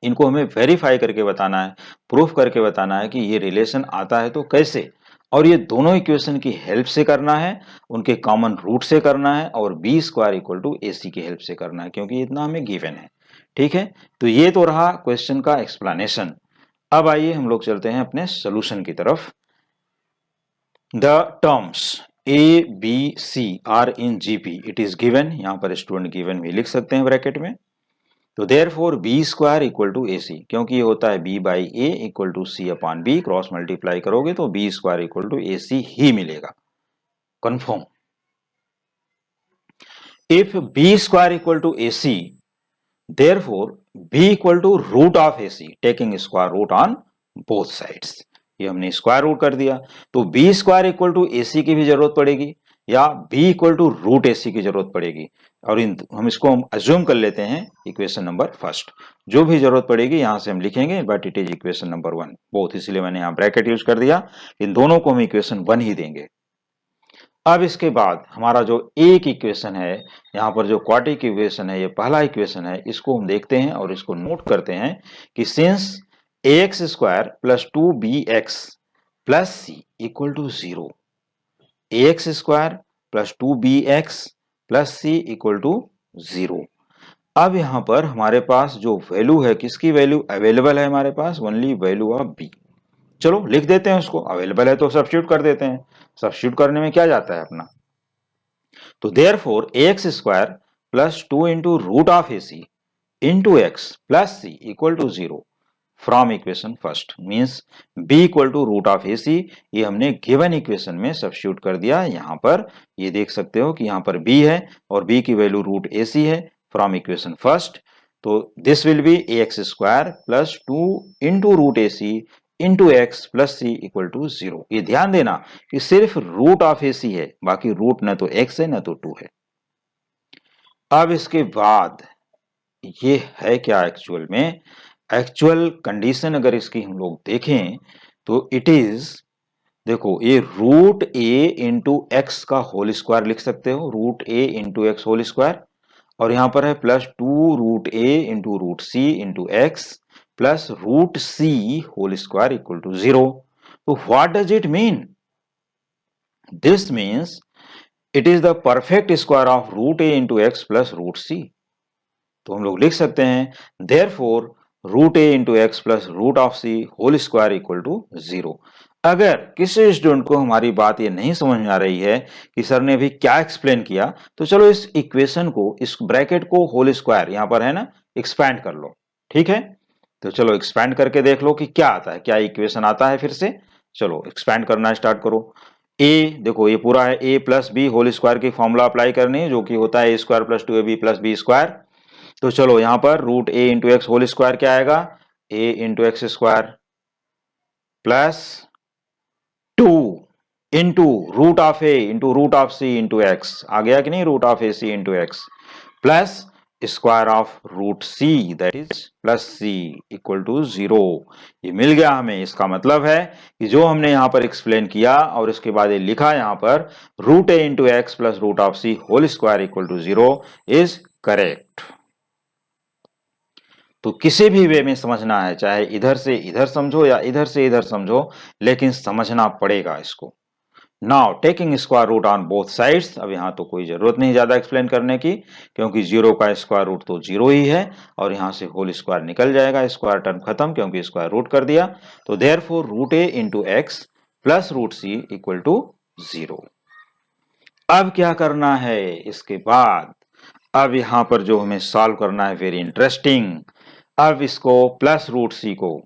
इनको हमें वेरीफाई करके बताना है, प्रूफ करके बताना है कि ये रिलेशन आता है तो कैसे, और ये दोनों इक्वेशन की हेल्प से करना है, उनके कॉमन रूट से करना है और B square equal to a सी की हेल्प से करना है, क्योंकि इतना हमें गिवन है। ठीक है, तो ये तो रहा क्वेश्चन का एक्सप्लेनेशन। अब आइए हम लोग चलते हैं अपने सोल्यूशन की तरफ। The terms a b c are in GP, it is given, यहां पर स्टूडेंट गिवन भी लिख सकते हैं ब्रैकेट में। तो therefore b square equal to a c, क्योंकि ये होता है b by a equal to c upon b, cross multiply करोगे तो b square equal to a c ही मिलेगा, confirm. If b square equal to a c, therefore b equal to root of a c taking square root on both sides, ये हमने square root कर दिया। तो b square equal to a सी की भी जरूरत पड़ेगी या B equal to root a सी की जरूरत पड़ेगी, और हम इसको अज्यूम कर लेते हैं इक्वेशन नंबर फर्स्ट। जो भी जरूरत पड़ेगी यहां से हम लिखेंगे, but it is equation number 1 both, इसलिए मैंने यहां ब्रैकेट यूज कर दिया। इन दोनों को हम इक्वेशन 1 ही देंगे। अब इसके बाद हमारा जो एक इक्वेशन है, यहां पर जो क्वाड्रेटिक इक्वेशन है, ये पहला इक्वेशन है, इसको हम देखते हैं और इसको नोट करते हैं कि since a x square plus 2bx plus c equal to 0, a x square plus 2bx plus c equal to 0। अब यहां पर हमारे पास जो वैल्यू है, किसकी वैल्यू अवेलेबल है हमारे पास, ओनली वैल्यू ऑफ बी। चलो लिख देते हैं उसको, अवेलेबल है तो सब्स्टिट्यूट कर देते हैं, सब्स्टिट्यूट करने में क्या जाता है अपना। तो therefore a x square plus 2 into root of a c into x plus c equal to 0 from equation first, means b equal to root of a c, ये हमने गिवन इक्वेशन में सब्स्टिट्यूट कर दिया। यहां पर ये देख सकते हो कि यहां पर b है और b की वैल्यू रूट ए सी है फ्रॉम इक्वेशन फर्स्ट। तो this will be a x square plus 2 into root a c into x plus c equal to 0। ये ध्यान देना कि सिर्फ रूट ऑफ ए सी है, बाकी रूट न तो x है न तो 2 है। अब इसके बाद ये है क्या एक्चुअल में, एक्चुअल कंडीशन अगर इसकी हम लोग देखें तो इट इज, देखो ये रूट ए इंटू एक्स का होल स्क्वायर लिख सकते हो, root a into x whole square, और यहां पर है plus 2 root a into root c into x plus root c whole square equal to 0। तो what does it mean, this means it is the perfect square of root a into x plus root c. तो हम लोग लिख सकते हैं therefore root a into x plus root of c whole square equal to 0। अगर किसी student को हमारी बात ये नहीं समझ में आ रही है कि सर ने अभी क्या एक्सप्लेन किया, तो चलो इस इक्वेशन को, इस ब्रैकेट को होल स्क्वायर यहां पर है ना, एक्सपैंड कर लो। ठीक है, तो चलो एक्सपैंड करके देख लो कि क्या आता है, क्या इक्वेशन आता है फिर से। चलो एक्सपैंड करना स्टार्ट करो। ए देखो ये पूरा है a plus b whole square की फॉर्मूला अप्लाई करनी है जो कि होता है a square plus 2ab plus b square. तो चलो यहां पर root a into x whole square क्या आएगा, a into x square plus 2 into root of A into root of c into x, आ गया कि नहीं, root of a c into x plus square of root c that is plus c equal to 0। ये मिल गया हमें। इसका मतलब है कि जो हमने यहां पर एक्सप्लेन किया और इसके बाद ये लिखा यहां पर root a into x plus root of c whole square equal to 0 is correct. तो किसी भी वे में समझना है, चाहे इधर से इधर समझो या इधर से इधर समझो, लेकिन समझना पड़ेगा इसको। Now taking square root on both sides, अब यहां तो कोई जरूरत नहीं ज्यादा एक्सप्लेन करने की, क्योंकि 0 का स्क्वायर रूट तो 0 ही है और यहां से होल स्क्वायर निकल जाएगा, स्क्वायर टर्म खत्म क्योंकि स्क्वायर रूट कर दिया। तो therefore root a into x plus root c equal to 0। अब क्या करना है इसके बाद, अब यहां पर जो हमें सॉल्व करना है वेरी इंटरेस्टिंग। अब इसको प्लस रूट सी को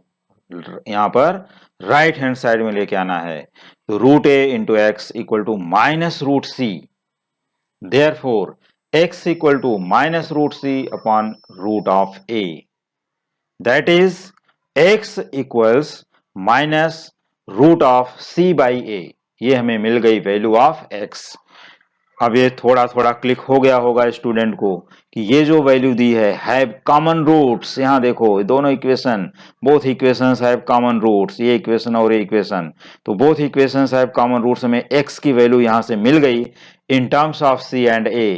यहां पर राइट हैंड साइड में लेके आना है। तो root a into x equal to minus root c, therefore x equal to minus root c upon root of a, that is x equals minus root of c by a. ये हमें मिल गई value of x. अब ये थोड़ा थोड़ा click हो गया होगा स्टूडेंट को कि ये जो वैल्यू दी है हैव कॉमन रूट्स। यहां देखो दोनों equation, both equations have common roots, ये इक्वेशन और ये इक्वेशन, तो both equations have common roots. हमें x की वैल्यू यहां से मिल गई in terms of c and a।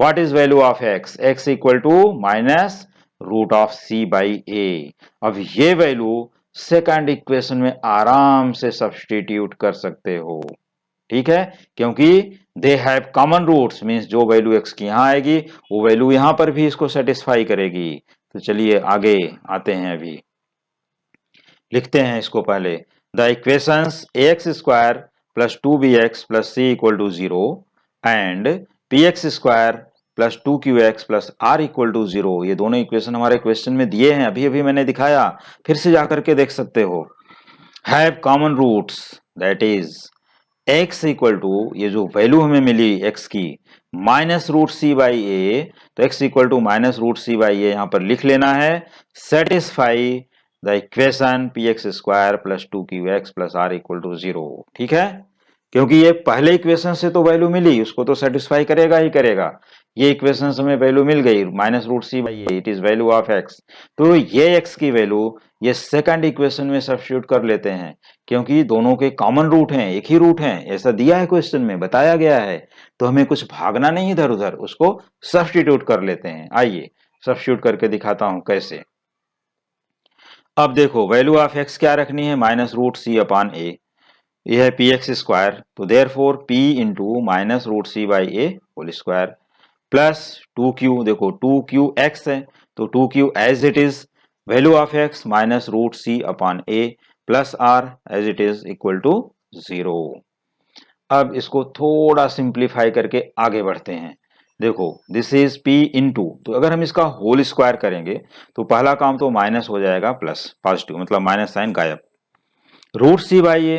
What is value of x, x equal to minus root of c by a। अब ये वैल्यू सेकंड इक्वेशन में आराम से सब्स्टिट्यूट कर सकते हो, ठीक है, क्योंकि they have common roots, means जो वैल्यू x की यहां आएगी वो वैल्यू यहां पर भी इसको सेटिस्फाई करेगी। तो चलिए आगे आते हैं, अभी लिखते हैं इसको पहले। The equations ax square plus 2bx plus c equal to 0 and px square plus 2qx plus r equal to 0, ये दोनों इक्वेशन हमारे क्वेश्चन में दिए हैं, अभी अभी मैंने दिखाया, फिर से जाकर के देख सकते हो। Have common roots that is x equal to, ये जो वैल्यू हमें मिली x की, minus root c by a, तो x equal to minus root c by a यहां पर लिख लेना है। Satisfy the equation p x square plus 2qx plus r equal to 0, ठीक है, क्योंकि ये पहले इक्वेशन से तो वैल्यू मिली, उसको तो सेटिस्फाई करेगा ही करेगा। ये इक्वेशन से हमें वैल्यू मिल गई minus root c by a, it is value of x. तो ये x की वैल्यू ये सेकंड इक्वेशन में सब्स्टिट्यूट कर लेते हैं, क्योंकि दोनों के कॉमन रूट हैं, एक ही रूट हैं, ऐसा दिया है क्वेश्चन में, बताया गया है, तो हमें कुछ भागना नहीं इधर उधर, उसको सब्स्टिट्यूट कर लेते हैं। आइए सब्स्टिट्यूट करके दिखाता हूं कैसे। अब देखो वैल्यू ऑफ एक्स क्या रखनी है, minus root c upon a, ये है पी एक्स स्क्वायर, तो therefore p into minus root c by a whole square plus 2q, देखो 2qx है तो 2q as it is, value of x minus root c upon a plus r as it is equal to 0। अब इसको थोड़ा simplify करके आगे बढ़ते हैं। देखो दिस इज p इंटू, तो अगर हम इसका होल स्क्वायर करेंगे तो पहला काम तो माइनस हो जाएगा प्लस पॉजिटिव, मतलब माइनस साइन गायब, root c by a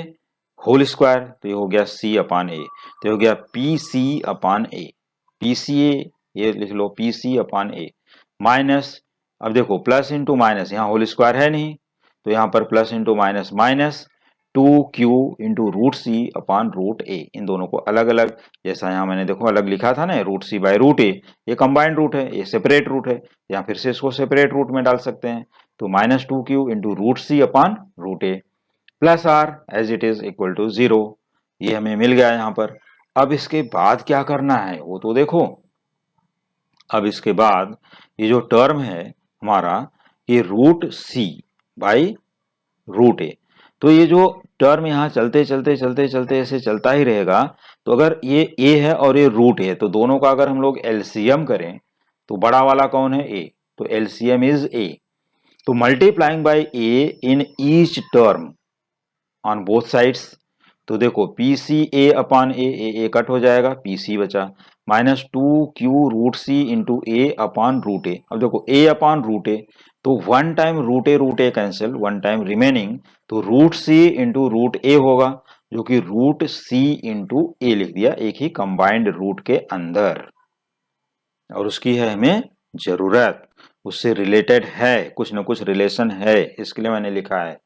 whole square, तो ये हो गया c अपॉन ए, तो ये हो गया p c upon a, p c a, ये लिख लो p c upon a minus, अब देखो प्लस इंटू माइनस, यहाँ होल स्क्वायर है नहीं तो यहाँ पर plus into minus minus 2q into root c upon root a, इन दोनों को अलग अलग, जैसा यहाँ मैंने देखो अलग लिखा था ना, रूट सी बाय रूट ए, ये कंबाइंड रूट है, ये सेपरेट रूट है, यहाँ फिर से इसको सेपरेट रूट में डाल सकते हैं। तो minus 2q into root c upon root a plus r as it is equal to 0, ये हमें मिल गया यहाँ पर। अब इसके बाद क्या करना है वो तो देखो। अब इसके बाद ये जो टर्म है हमारा, ये root c by root a, तो ये जो टर्म यहाँ चलते चलते चलते चलते ऐसे चलता ही रहेगा। तो अगर ये ए है और ये रूट है, तो दोनों का अगर हम लोग एलसीएम करें तो बड़ा वाला कौन है, ए, तो एलसीएम इज ए। तो multiplying by a in each term on both sides, तो देखो p c a upon a cut हो जाएगा, पी सी बचा, minus 2q root c into a upon root a. अब देखो ए अपॉन रूट ए, तो one time root a cancel, one time remaining, तो root c into root a होगा, जो कि रूट सी इंटू ए लिख दिया, एक ही कंबाइंड रूट के अंदर, और उसकी है हमें जरूरत, उससे रिलेटेड है, कुछ ना कुछ रिलेशन है, इसके लिए मैंने लिखा है।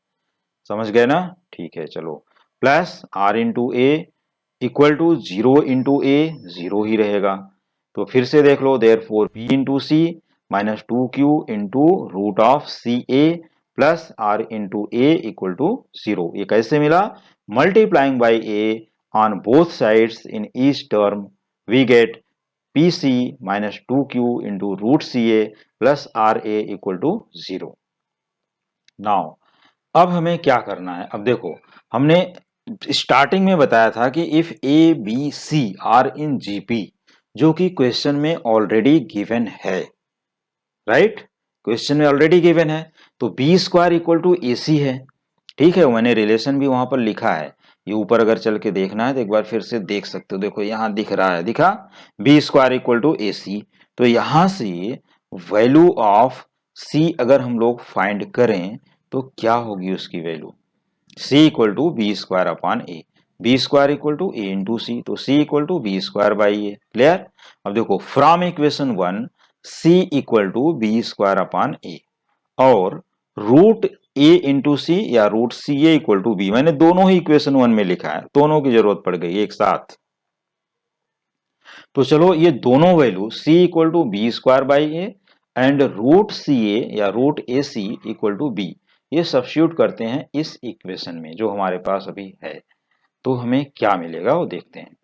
समझ गए ना? ठीक है, चलो। Plus r into a equal to zero into a, zero ही रहेगा। तो फिर से देख लो, therefore p into c minus two q into root of c a plus r into a equal to zero. ये कैसे मिला? Multiplying by a on both sides in each term we get p c minus two q into root c a plus r a equal to zero. Now अब हमें क्या करना है? अब देखो, हमने स्टार्टिंग में बताया था कि if a b c are in GP, जो कि क्वेश्चन में ऑलरेडी गिवन है, राइट? क्वेश्चन में ऑलरेडी गिवन है, तो b square equal to a c है। ठीक है, मैंने रिलेशन भी वहां पर लिखा है, ये ऊपर अगर चल के देखना है तो एक बार फिर से देख सकते हो। देखो यहां दिख रहा है, दिखा, B square equal to a सी। तो यहां से वैल्यू ऑफ सी अगर हम लोग फाइंड करें तो क्या होगी उसकी value? C equal to b square upon a, b square equal to A into c, तो c equal to b square by a. Clear? अब देखो, from equation one c equal to b square upon a, और root a into c या root c a equal to b, मैंने दोनों ही equation one में लिखा है, दोनों की जरूरत पड़ गई एक साथ। तो चलो, ये दोनों value c equal to b square by a and root c a या root a c equal to b, ये सब्स्टिट्यूट करते हैं इस इक्वेशन में जो हमारे पास अभी है, तो हमें क्या मिलेगा वो देखते हैं।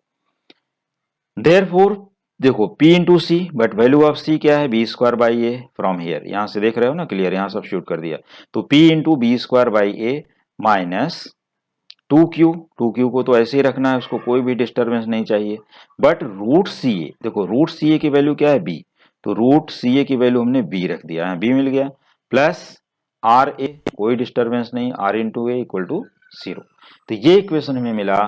देयरफॉर देखो P into c, but value of C क्या है? B square by a from here, यहां से देख रहे हो ना, क्लियर, यहां सब्स्टिट्यूट कर दिया, तो P into b square by a minus two q, two q को तो ऐसे ही रखना है, उसको कोई भी डिस्टर्बेंस नहीं चाहिए, बट रूट सी ए, देखो रूट सी ए की वैल्यू क्या है? बी, तो रूट सी ए की वैल्यू हमने बी रख दिया है, बी मिल गया, प्लस आर ए, कोई डिस्टर्बेंस नहीं, r into a equal to zero. तो ये इक्वेशन हमें मिला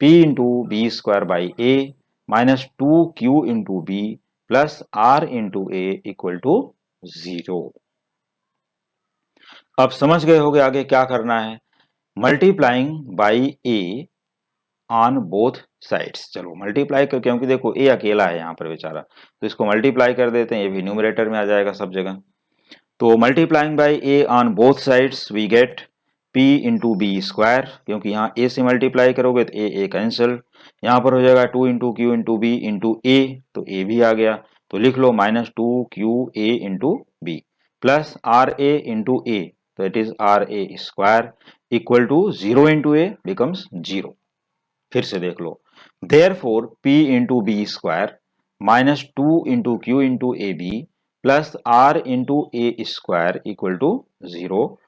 P into b square by a minus two q into b plus r into a equal to zero. अब समझ गए होगे आगे क्या करना है? Multiplying by a on both sides. चलो मल्टीप्लाई कर, क्योंकि देखो ए अकेला है यहाँ पर बेचारा, तो इसको मल्टीप्लाई कर देते हैं, ये भी न्यूमरेटर में आ जाएगा सब जगह। तो multiplying by a on both sides we get p into b square, क्योंकि यहाँ a से मल्टीप्लाई करोगे तो a कैंसिल, यहाँ पर हो जाएगा two into q into b into a, तो a भी आ गया, तो लिख लो minus two q a into b plus r a into a, तो it is r a square equal to zero into a becomes zero. फिर से देख लो, therefore p into b square minus two into q into a b plus r into a square equal to zero,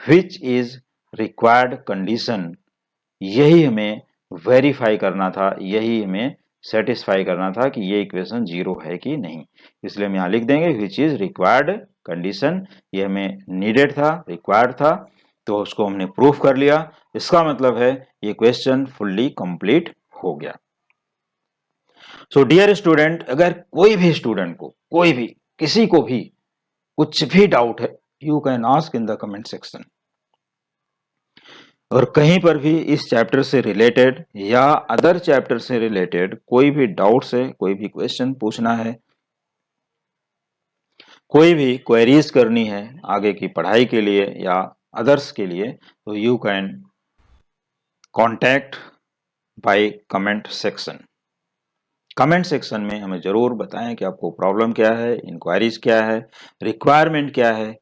which is required condition. यही हमें verify करना था, यही हमें सेटिस्फाई करना था कि ये इक्वेशन जीरो है कि नहीं, इसलिए हम यहां लिख देंगे विच इज रिक्वायर्ड कंडीशन। ये हमें नीडेड था, रिक्वायर्ड था, तो उसको हमने प्रूफ कर लिया। इसका मतलब है ये क्वेश्चन फुल्ली कंप्लीट हो गया। सो डियर स्टूडेंट, अगर कोई भी स्टूडेंट को, कोई भी, किसी को भी कुछ भी डाउट है, you can ask in the comment section. और कहीं पर भी इस चैप्टर से रिलेटेड या अदर चैप्टर से रिलेटेड कोई भी डाउट्स है, कोई भी क्वेश्चन पूछना है, कोई भी क्वेरीज करनी है आगे की पढ़ाई के लिए या अदर्स के लिए, तो you can contact by comment section. Comment section में हमें जरूर बताएं कि आपको प्रॉब्लम क्या है, इंक्वायरीज क्या है, रिक्वायरमेंट क्या है,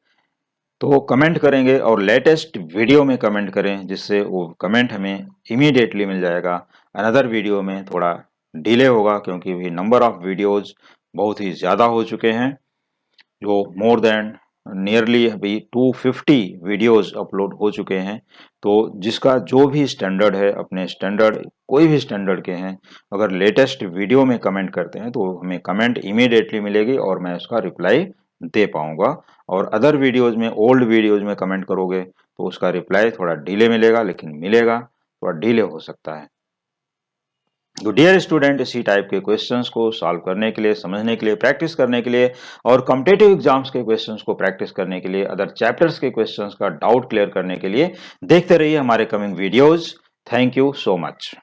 तो कमेंट करेंगे और लेटेस्ट वीडियो में कमेंट करें, जिससे वो कमेंट हमें इमीडिएटली मिल जाएगा। अनदर वीडियो में थोड़ा डिले होगा, क्योंकि भी नंबर ऑफ वीडियोज बहुत ही ज़्यादा हो चुके हैं, जो मोर देन नियरली अभी 250 वीडियोस अपलोड हो चुके हैं। तो जिसका जो भी स्टैंडर्ड है, अपने स्टैंडर्ड, कोई भी स्टैंडर्ड के हैं, अगर लेटेस्ट वीडियो में कमेंट करते हैं तो हमें कमेंट इमीडिएटली मिलेगी और मैं उसका रिप्लाई दे पाऊंगा। और अदर वीडियोज में, ओल्ड वीडियोज में कमेंट करोगे तो उसका रिप्लाई थोड़ा डिले मिलेगा, लेकिन मिलेगा, थोड़ा डिले हो सकता है। तो डियर स्टूडेंट, इसी टाइप के क्वेश्चंस को सॉल्व करने के लिए, समझने के लिए, प्रैक्टिस करने के लिए, और कॉम्पिटिटिव एग्जाम्स के क्वेश्चंस को प्रैक्टिस करने के लिए, अदर चैप्टर्स के क्वेश्चंस का डाउट क्लियर करने के लिए देखते रहिए हमारे coming videos. Thank you so much.